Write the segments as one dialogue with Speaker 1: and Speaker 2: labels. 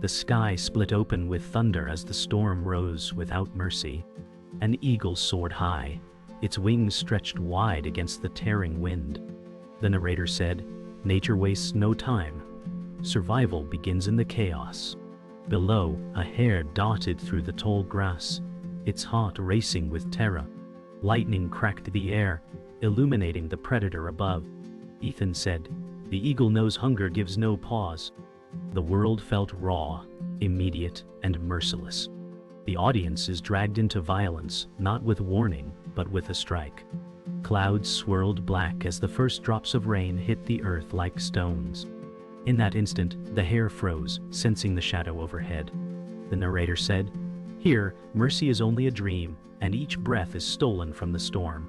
Speaker 1: The sky split open with thunder as the storm rose without mercy. An eagle soared high, its wings stretched wide against the tearing wind. The narrator said, "Nature wastes no time. Survival begins in the chaos." Below, a hare darted through the tall grass, its heart racing with terror. Lightning cracked the air, illuminating the predator above. Ethan said, "The eagle knows hunger gives no pause." The world felt raw, immediate, and merciless. The audience is dragged into violence, not with warning, but with a strike. Clouds swirled black as the first drops of rain hit the earth like stones. In that instant, the hare froze, sensing the shadow overhead. The narrator said, "Here, mercy is only a dream, and each breath is stolen from the storm."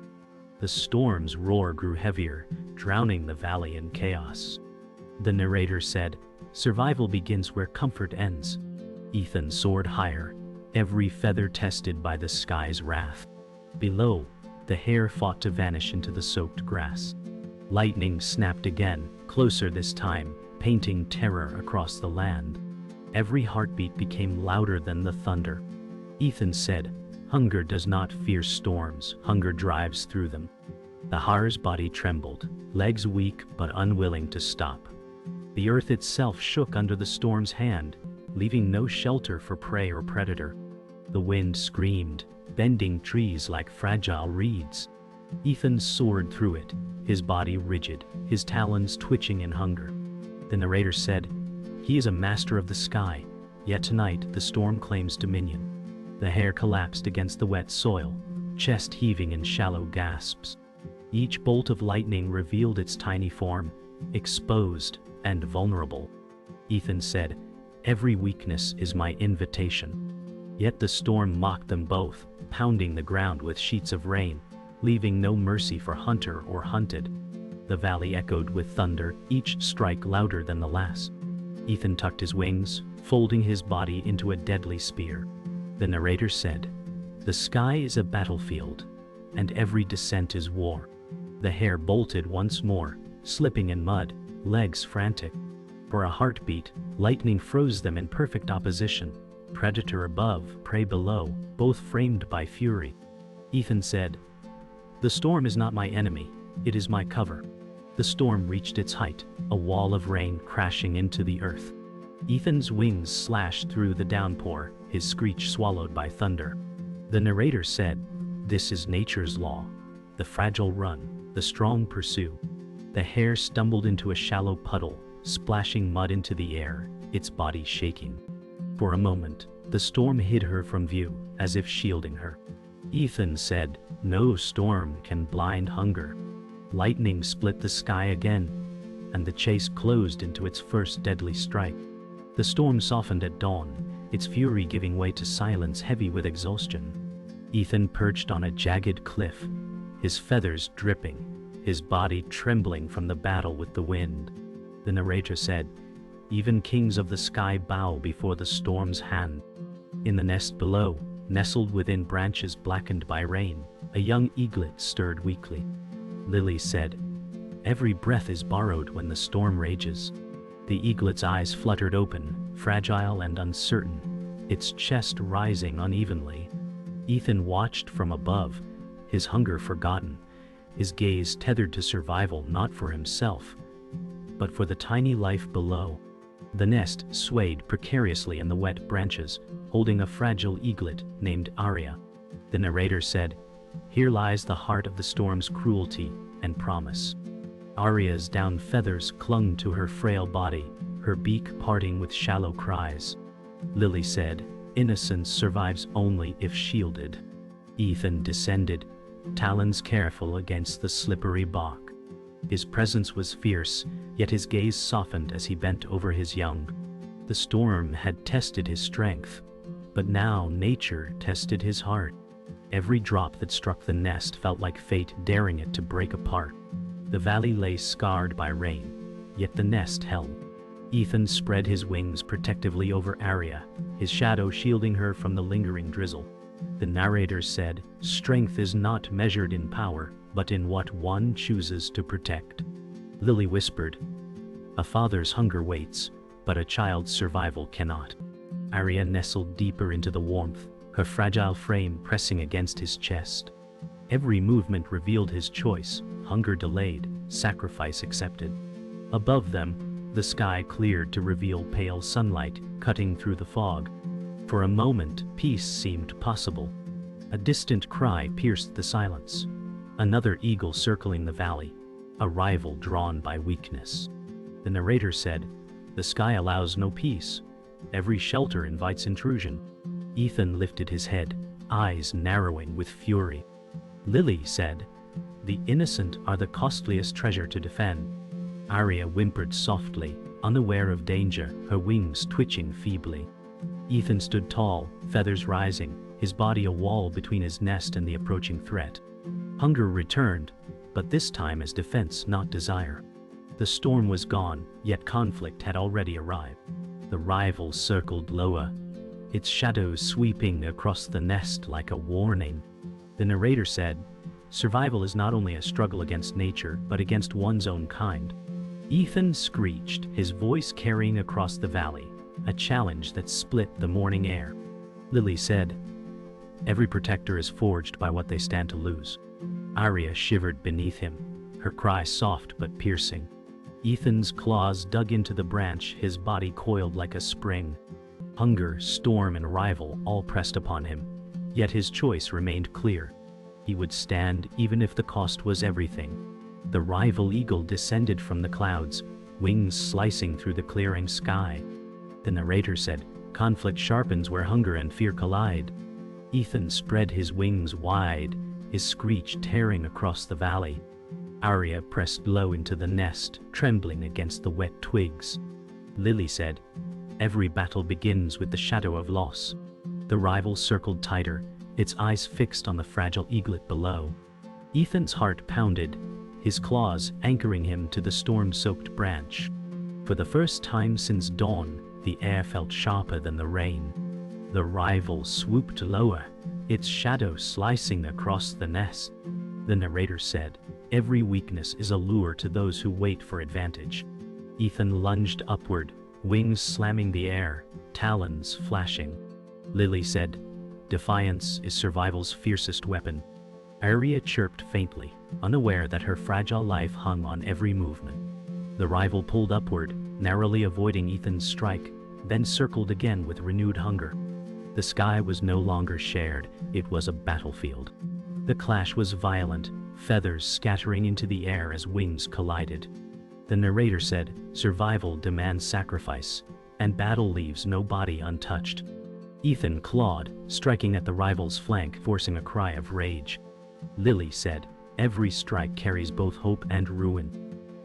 Speaker 1: The storm's roar grew heavier, drowning the valley in chaos. The narrator said, "Survival begins where comfort ends." Ethan soared higher, every feather tested by the sky's wrath. Below, the hare fought to vanish into the soaked grass. Lightning snapped again, closer this time, painting terror across the land. Every heartbeat became louder than the thunder. Ethan said, "Hunger does not fear storms, hunger drives through them." The hare's body trembled, legs weak but unwilling to stop. The earth itself shook under the storm's hand, leaving no shelter for prey or predator. The wind screamed, bending trees like fragile reeds. Ethan soared through it, his body rigid, his talons twitching in hunger. The narrator said, "He is a master of the sky, yet tonight the storm claims dominion." The hare collapsed against the wet soil, chest heaving in shallow gasps. Each bolt of lightning revealed its tiny form, exposed and vulnerable. Ethan said, "Every weakness is my invitation." Yet the storm mocked them both, pounding the ground with sheets of rain, leaving no mercy for hunter or hunted. The valley echoed with thunder, each strike louder than the last. Ethan tucked his wings, folding his body into a deadly spear. The narrator said, "The sky is a battlefield, and every descent is war." The hare bolted once more, slipping in mud, legs frantic. For a heartbeat, lightning froze them in perfect opposition. Predator above, prey below, both framed by fury. Ethan said, "The storm is not my enemy, it is my cover." The storm reached its height, a wall of rain crashing into the earth. Ethan's wings slashed through the downpour, his screech swallowed by thunder. The narrator said, "This is nature's law. The fragile run, the strong pursue." The hare stumbled into a shallow puddle, splashing mud into the air, its body shaking. For a moment, the storm hid her from view, as if shielding her. Ethan said, "No storm can blind hunger." Lightning split the sky again, and the chase closed into its first deadly strike. The storm softened at dawn, its fury giving way to silence heavy with exhaustion. Ethan perched on a jagged cliff, his feathers dripping, his body trembling from the battle with the wind. The narrator said, "Even kings of the sky bow before the storm's hand." In the nest below, nestled within branches blackened by rain, a young eaglet stirred weakly. Lily said, "Every breath is borrowed when the storm rages." The eaglet's eyes fluttered open, fragile and uncertain, its chest rising unevenly. Ethan watched from above, his hunger forgotten, his gaze tethered to survival not for himself, but for the tiny life below. The nest swayed precariously in the wet branches, holding a fragile eaglet named Aria. The narrator said, "Here lies the heart of the storm's cruelty and promise." Aria's down feathers clung to her frail body, her beak parting with shallow cries. Lily said, "Innocence survives only if shielded." Ethan descended, talons careful against the slippery bark. His presence was fierce, yet his gaze softened as he bent over his young. The storm had tested his strength, but now nature tested his heart. Every drop that struck the nest felt like fate daring it to break apart. The valley lay scarred by rain, yet the nest held. Ethan spread his wings protectively over Aria, his shadow shielding her from the lingering drizzle. The narrator said, "Strength is not measured in power, but in what one chooses to protect." Lily whispered, "A father's hunger waits, but a child's survival cannot." Aria nestled deeper into the warmth, her fragile frame pressing against his chest. Every movement revealed his choice: hunger delayed, sacrifice accepted. Above them, the sky cleared to reveal pale sunlight cutting through the fog. For a moment, peace seemed possible. A distant cry pierced the silence. Another eagle circling the valley, a rival drawn by weakness. The narrator said, "The sky allows no peace. Every shelter invites intrusion." Ethan lifted his head, eyes narrowing with fury. Lily said, "The innocent are the costliest treasure to defend." Aria whimpered softly, unaware of danger, her wings twitching feebly. Ethan stood tall, feathers rising, his body a wall between his nest and the approaching threat. Hunger returned, but this time as defense, not desire. The storm was gone, yet conflict had already arrived. The rival circled lower, its shadows sweeping across the nest like a warning. The narrator said, "Survival is not only a struggle against nature, but against one's own kind." Ethan screeched, his voice carrying across the valley, a challenge that split the morning air. Lily said, "Every protector is forged by what they stand to lose." Aria shivered beneath him, her cry soft but piercing. Ethan's claws dug into the branch, his body coiled like a spring. Hunger, storm, and rival all pressed upon him, yet his choice remained clear. He would stand even if the cost was everything. The rival eagle descended from the clouds, wings slicing through the clearing sky. The narrator said, "Conflict sharpens where hunger and fear collide." Ethan spread his wings wide, his screech tearing across the valley. Aria pressed low into the nest, trembling against the wet twigs. Lily said, "Every battle begins with the shadow of loss." The rival circled tighter, its eyes fixed on the fragile eaglet below. Ethan's heart pounded, his claws anchoring him to the storm-soaked branch. For the first time since dawn, the air felt sharper than the rain. The rival swooped lower, its shadow slicing across the nest. The narrator said, "Every weakness is a lure to those who wait for advantage." Ethan lunged upward, wings slamming the air, talons flashing. Lily said, "Defiance is survival's fiercest weapon." Aria chirped faintly, unaware that her fragile life hung on every movement. The rival pulled upward, narrowly avoiding Ethan's strike, then circled again with renewed hunger. The sky was no longer shared, it was a battlefield. The clash was violent, feathers scattering into the air as wings collided. The narrator said, "Survival demands sacrifice, and battle leaves no body untouched." Ethan clawed, striking at the rival's flank, forcing a cry of rage. Lily said, "Every strike carries both hope and ruin."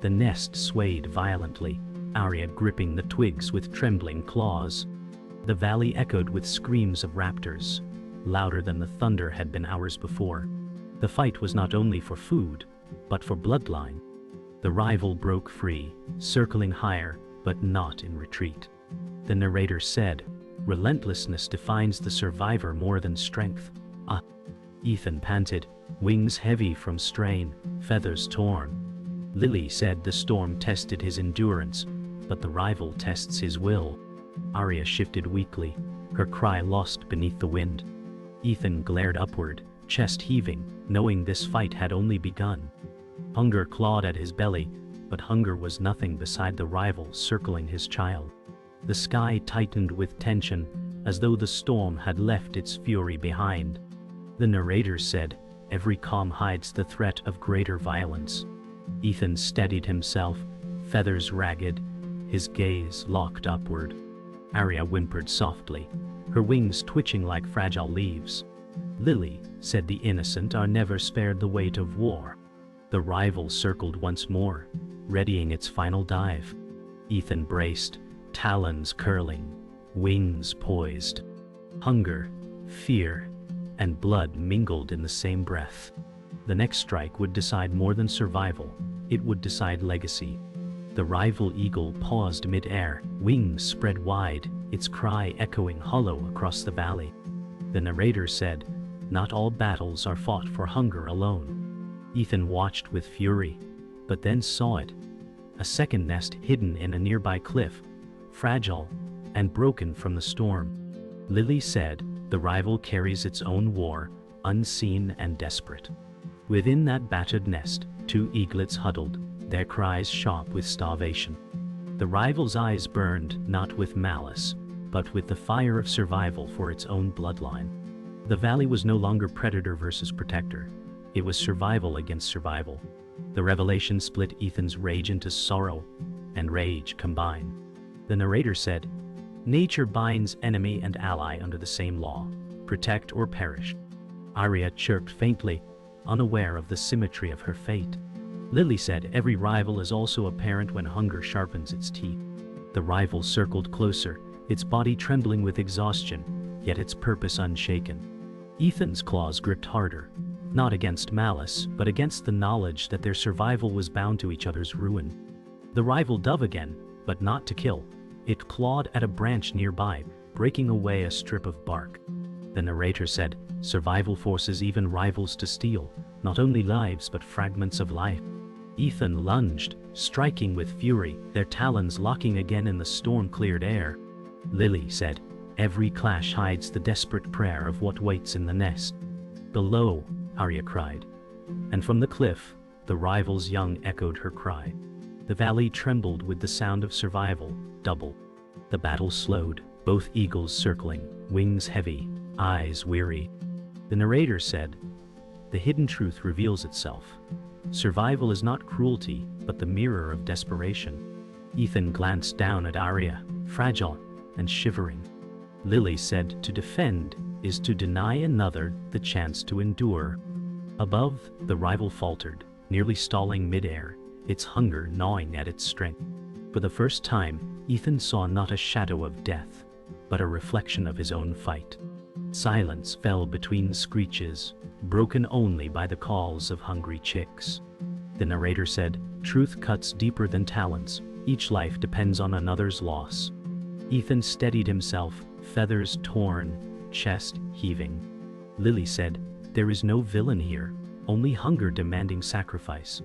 Speaker 1: The nest swayed violently, Aria gripping the twigs with trembling claws. The valley echoed with screams of raptors, louder than the thunder had been hours before. The fight was not only for food, but for bloodline. The rival broke free, circling higher, but not in retreat. The narrator said, "Relentlessness defines the survivor more than strength." Ah! Ethan panted, wings heavy from strain, feathers torn. Lily said the storm tested his endurance, but the rival tests his will. Aria shifted weakly, her cry lost beneath the wind. Ethan glared upward, chest heaving, knowing this fight had only begun. Hunger clawed at his belly, but hunger was nothing beside the rival circling his child. The sky tightened with tension, as though the storm had left its fury behind. The narrator said, "Every calm hides the threat of greater violence." Ethan steadied himself, feathers ragged, his gaze locked upward. Aria whimpered softly, her wings twitching like fragile leaves. Lily said the innocent are never spared the weight of war. The rival circled once more, readying its final dive. Ethan braced, talons curling, wings poised. Hunger, fear, and blood mingled in the same breath. The next strike would decide more than survival, it would decide legacy. The rival eagle paused mid-air, wings spread wide, its cry echoing hollow across the valley. The narrator said, "Not all battles are fought for hunger alone." Ethan watched with fury, but then saw it. A second nest hidden in a nearby cliff, fragile, and broken from the storm. Lily said, the rival carries its own war, unseen and desperate. Within that battered nest, two eaglets huddled, their cries sharp with starvation. The rival's eyes burned not with malice, but with the fire of survival for its own bloodline. The valley was no longer predator versus protector. It was survival against survival. The revelation split Ethan's rage into sorrow and rage combined. The narrator said, nature binds enemy and ally under the same law, protect or perish. Aria chirped faintly, unaware of the symmetry of her fate. Lily said, every rival is also a parent when hunger sharpens its teeth. The rival circled closer, its body trembling with exhaustion, yet its purpose unshaken. Ethan's claws gripped harder, not against malice, but against the knowledge that their survival was bound to each other's ruin. The rival dove again, but not to kill. It clawed at a branch nearby, breaking away a strip of bark. The narrator said, survival forces even rivals to steal, not only lives but fragments of life. Ethan lunged, striking with fury, their talons locking again in the storm-cleared air. Lily said, every clash hides the desperate prayer of what waits in the nest. Below, Aria cried. And from the cliff, the rival's young echoed her cry. The valley trembled with the sound of survival, double. The battle slowed, both eagles circling, wings heavy, eyes weary. The narrator said, the hidden truth reveals itself. Survival is not cruelty, but the mirror of desperation. Ethan glanced down at Aria, fragile and shivering. Lily said, to defend is to deny another the chance to endure. Above, the rival faltered, nearly stalling midair, its hunger gnawing at its strength. For the first time, Ethan saw not a shadow of death, but a reflection of his own fight. Silence fell between screeches, broken only by the calls of hungry chicks. The narrator said, truth cuts deeper than talons, each life depends on another's loss. Ethan steadied himself, feathers torn, chest heaving. Lily said, there is no villain here, only hunger demanding sacrifice.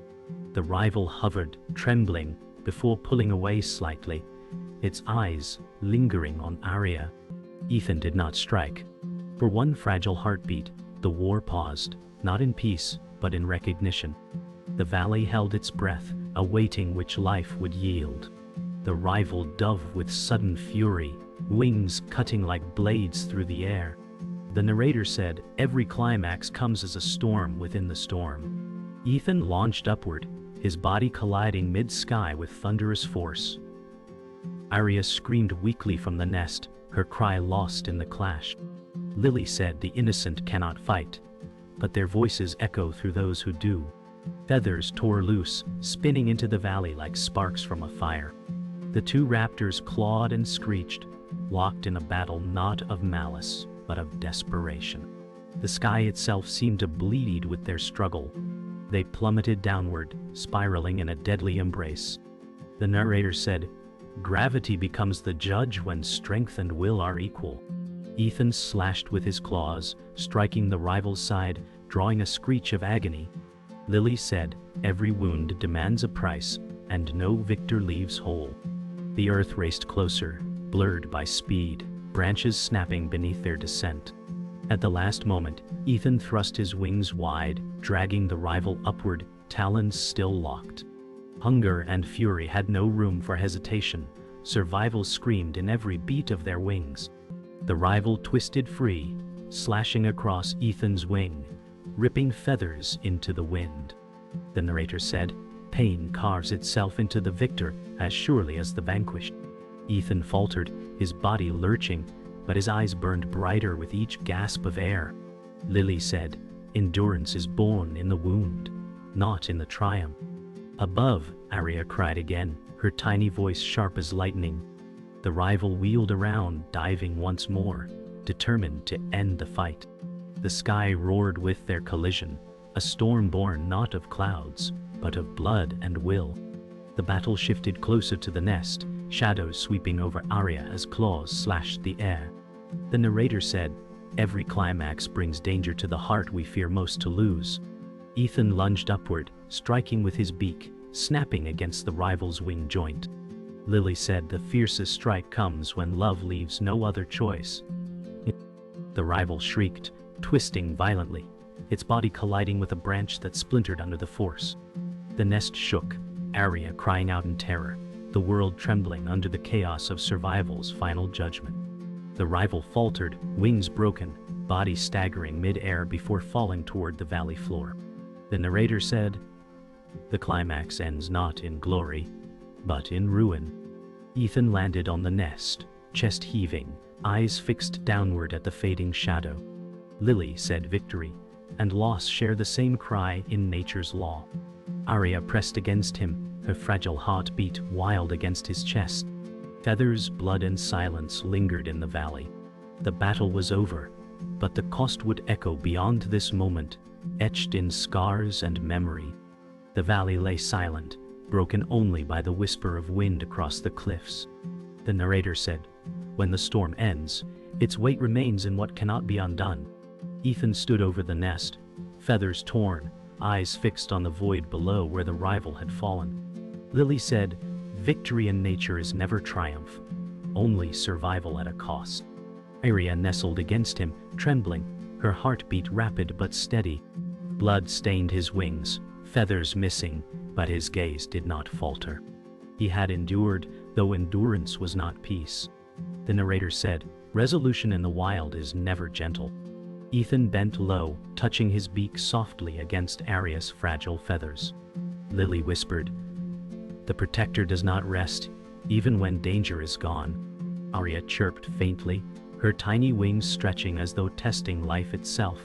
Speaker 1: The rival hovered, trembling, before pulling away slightly, its eyes lingering on Aria. Ethan did not strike. For one fragile heartbeat, the war paused, not in peace, but in recognition. The valley held its breath, awaiting which life would yield. The rival dove with sudden fury, wings cutting like blades through the air. The narrator said, every climax comes as a storm within the storm. Ethan launched upward, his body colliding mid-sky with thunderous force. Aria screamed weakly from the nest, her cry lost in the clash. Lily said, the innocent cannot fight, but their voices echo through those who do. Feathers tore loose, spinning into the valley like sparks from a fire. The two raptors clawed and screeched, locked in a battle not of malice, but of desperation. The sky itself seemed to bleed with their struggle. They plummeted downward, spiraling in a deadly embrace. The narrator said, gravity becomes the judge when strength and will are equal. Ethan slashed with his claws, striking the rival's side, drawing a screech of agony. Lily said, every wound demands a price, and no victor leaves whole. The earth raced closer, blurred by speed, branches snapping beneath their descent. At the last moment, Ethan thrust his wings wide, dragging the rival upward, talons still locked. Hunger and fury had no room for hesitation. Survival screamed in every beat of their wings. The rival twisted free, slashing across Ethan's wing, ripping feathers into the wind. The narrator said, pain carves itself into the victor as surely as the vanquished. Ethan faltered, his body lurching, but his eyes burned brighter with each gasp of air. Lily said, endurance is born in the wound, not in the triumph. Above, Aria cried again, her tiny voice sharp as lightning. The rival wheeled around, diving once more, determined to end the fight. The sky roared with their collision, a storm born not of clouds, but of blood and will. The battle shifted closer to the nest, shadows sweeping over Aria as claws slashed the air. The narrator said, every climax brings danger to the heart we fear most to lose. Ethan lunged upward, striking with his beak, snapping against the rival's wing joint. Lily said, the fiercest strike comes when love leaves no other choice. The rival shrieked, twisting violently, its body colliding with a branch that splintered under the force. The nest shook, Aria crying out in terror, the world trembling under the chaos of survival's final judgment. The rival faltered, wings broken, body staggering mid-air before falling toward the valley floor. The narrator said, the climax ends not in glory, but in ruin. Ethan landed on the nest, chest heaving, eyes fixed downward at the fading shadow. Lily said victory and loss share the same cry in nature's law. Aria pressed against him, her fragile heart beat wild against his chest. Feathers, blood, and silence lingered in the valley. The battle was over, but the cost would echo beyond this moment, etched in scars and memory. The valley lay silent, broken only by the whisper of wind across the cliffs. The narrator said, when the storm ends, its weight remains in what cannot be undone. Ethan stood over the nest, feathers torn, eyes fixed on the void below where the rival had fallen. Lily said, victory in nature is never triumph, only survival at a cost. Aria nestled against him, trembling, her heartbeat rapid but steady. Blood stained his wings, feathers missing, but his gaze did not falter. He had endured, though endurance was not peace. The narrator said, resolution in the wild is never gentle. Ethan bent low, touching his beak softly against Aria's fragile feathers. Lily whispered, the protector does not rest, even when danger is gone. Aria chirped faintly, her tiny wings stretching as though testing life itself.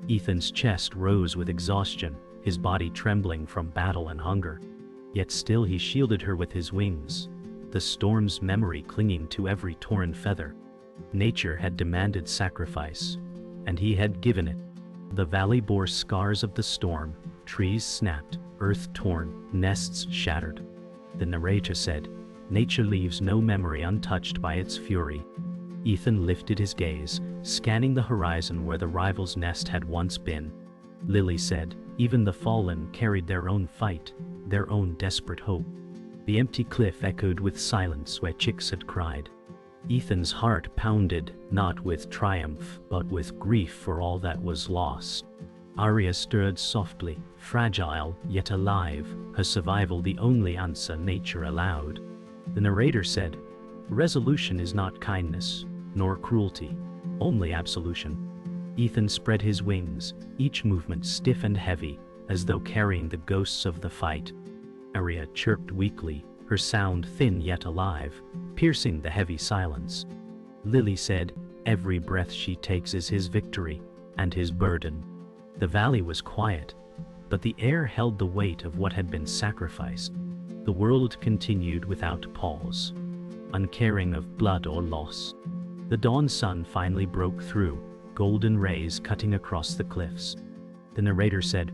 Speaker 1: Ethan's chest rose with exhaustion, his body trembling from battle and hunger. Yet still he shielded her with his wings, the storm's memory clinging to every torn feather. Nature had demanded sacrifice, and he had given it. The valley bore scars of the storm, trees snapped, earth torn, nests shattered. The narrator said, nature leaves no memory untouched by its fury. Ethan lifted his gaze, scanning the horizon where the rival's nest had once been. Lily said, even the fallen carried their own fight, their own desperate hope. The empty cliff echoed with silence where chicks had cried. Ethan's heart pounded, not with triumph, but with grief for all that was lost. Aria stirred softly, fragile yet alive, her survival the only answer nature allowed. The narrator said, resolution is not kindness, nor cruelty, only absolution. Ethan spread his wings, each movement stiff and heavy, as though carrying the ghosts of the fight. Aria chirped weakly, her sound thin yet alive, piercing the heavy silence. Lily said, every breath she takes is his victory, and his burden. The valley was quiet, but the air held the weight of what had been sacrificed. The world continued without pause, uncaring of blood or loss. The dawn sun finally broke through, golden rays cutting across the cliffs. The narrator said,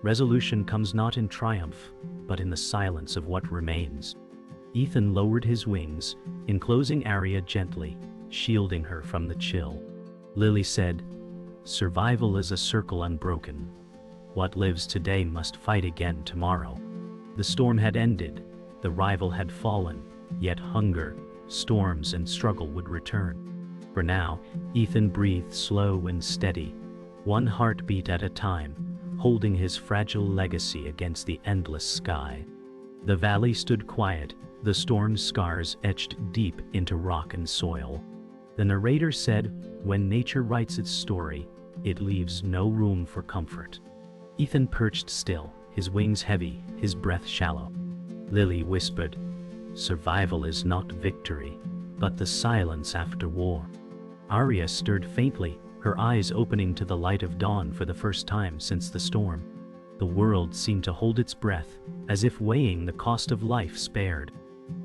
Speaker 1: resolution comes not in triumph, but in the silence of what remains. Ethan lowered his wings, enclosing Aria gently, shielding her from the chill. Lily said, survival is a circle unbroken. What lives today must fight again tomorrow. The storm had ended, the rival had fallen, yet hunger, storms, and struggle would return. For now, Ethan breathed slow and steady, one heartbeat at a time, holding his fragile legacy against the endless sky. The valley stood quiet, the storm's scars etched deep into rock and soil. The narrator said, when nature writes its story, it leaves no room for comfort. Ethan perched still, his wings heavy, his breath shallow. Lily whispered, survival is not victory, but the silence after war. Aria stirred faintly, her eyes opening to the light of dawn for the first time since the storm. The world seemed to hold its breath, as if weighing the cost of life spared.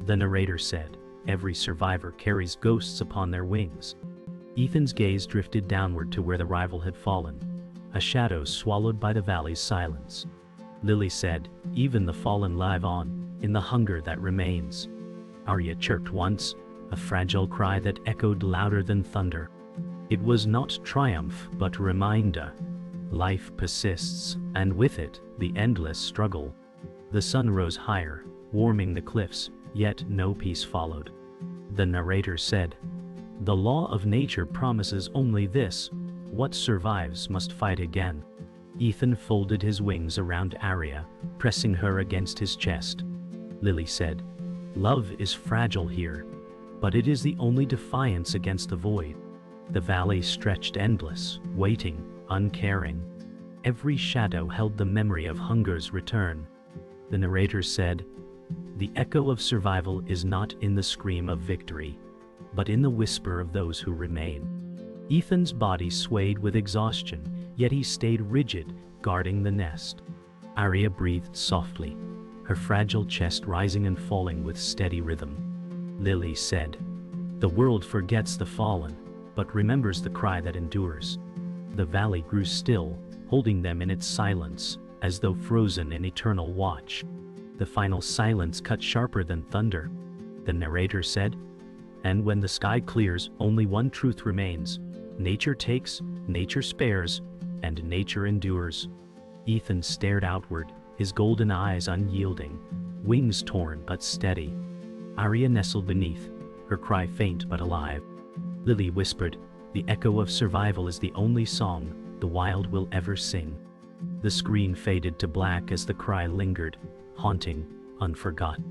Speaker 1: The narrator said, every survivor carries ghosts upon their wings. Ethan's gaze drifted downward to where the rival had fallen, a shadow swallowed by the valley's silence. Lily said, even the fallen live on, in the hunger that remains. Aria chirped once, a fragile cry that echoed louder than thunder. It was not triumph, but reminder. Life persists, and with it, the endless struggle. The sun rose higher, warming the cliffs, Yet no peace followed. The narrator said, "The law of nature promises only this: what survives must fight again." Ethan folded his wings around Aria, pressing her against his chest. Lily said, "Love is fragile here, but it is the only defiance against the void." The valley stretched endless, waiting, uncaring. Every shadow held the memory of hunger's return. The narrator said, "The echo of survival is not in the scream of victory, but in the whisper of those who remain." Ethan's body swayed with exhaustion, yet he stayed rigid, guarding the nest. Aria breathed softly, her fragile chest rising and falling with steady rhythm. Lily said, "The world forgets the fallen, but remembers the cry that endures." The valley grew still, holding them in its silence, as though frozen in eternal watch. The final silence cut sharper than thunder. The narrator said, "And when the sky clears, only one truth remains: nature takes, nature spares, and nature endures." Ethan stared outward, his golden eyes unyielding, wings torn but steady. Aria nestled beneath, her cry faint but alive. Lily whispered, "The echo of survival is the only song the wild will ever sing." The screen faded to black as the cry lingered, haunting, unforgotten.